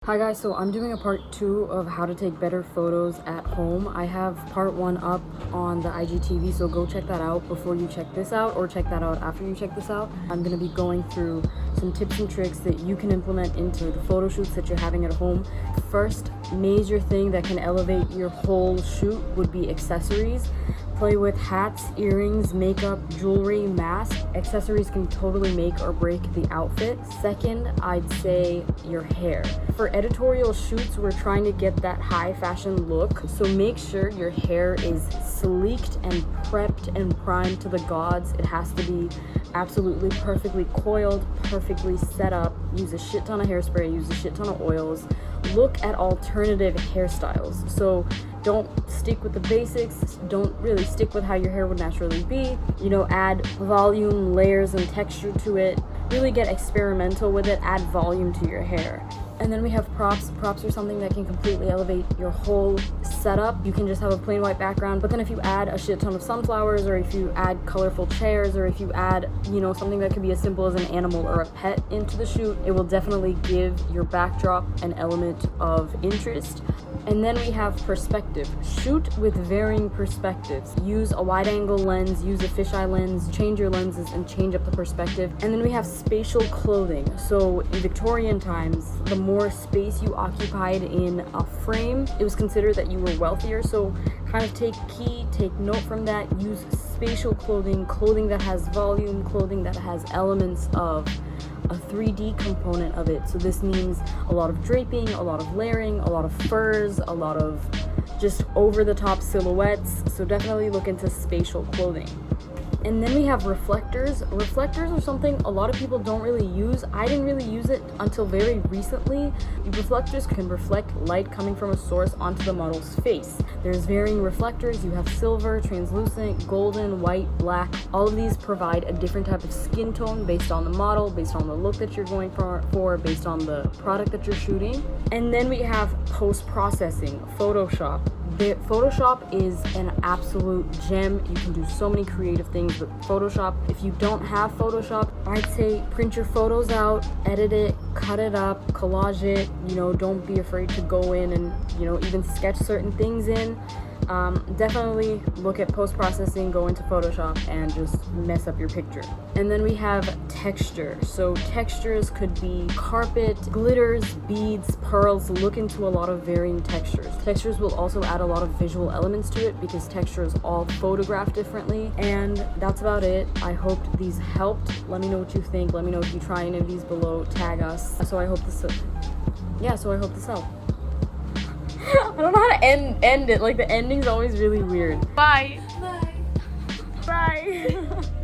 Hi guys, so I'm doing a part 2 of how to take better photos at home. I have part 1 up on the IGTV, so go check that out before you check this out, or check that out after you check this out. I'm going to be going through some tips and tricks that you can implement into the photo shoots that you're having at home. First major thing that can elevate your whole shoot would be accessories. Play with hats, earrings, makeup, jewelry, mask. Accessories can totally make or break the outfit. Second, I'd say your hair. For editorial shoots, we're trying to get that high fashion look, so make sure your hair is sleeked and prepped and primed to the gods. It has to be absolutely perfectly coiled, perfectly set up. Use a shit ton of hairspray, use a shit ton of oils. Look at alternative hairstyles. So don't stick with the basics, don't really stick with how your hair would naturally be. Add volume, layers, and texture to it. Really get experimental with it, add volume to your hair. And then we have props. Props are something that can completely elevate your whole setup. You can just have a plain white background, but then if you add a shit ton of sunflowers, or if you add colorful chairs, or if you add, something that could be as simple as an animal or a pet into the shoot, it will definitely give your backdrop an element of interest. And then we have perspective. Shoot with varying perspectives. Use a wide angle lens, use a fisheye lens, change your lenses and change up the perspective. And then we have spatial clothing. So in Victorian times, the more space you occupied in a frame, it was considered that you were wealthier. So kind of take note from that. Use spatial clothing, clothing that has volume, clothing that has elements of a 3D component of it. So this means a lot of draping, a lot of layering, a lot of furs, a lot of just over the top silhouettes. So definitely look into spatial clothing. And then we have reflectors. Reflectors are something a lot of people don't really use. I didn't really use it until very recently. Reflectors can reflect light coming from a source onto the model's face. There's varying reflectors. You have silver, translucent, golden, white, black. All of these provide a different type of skin tone based on the model, based on the look that you're going for, based on the product that you're shooting. And then we have post-processing, Photoshop. Photoshop is an absolute gem. You can do so many creative things with Photoshop. If you don't have Photoshop, I'd say print your photos out, edit it, cut it up, collage it. Don't be afraid to go in and, even sketch certain things in. Definitely look at post-processing, go into Photoshop and just mess up your picture. And then we have texture. So textures could be carpet, glitters, beads, pearls. Look into a lot of varying textures. Textures will also add a lot of visual elements to it because textures all photograph differently. And that's about it. I hope these helped. Let me know what you think. Let me know if you try any of these below. Tag us. So I hope this helped. I don't know how to end it. Like, the ending's always really weird. Bye. Bye.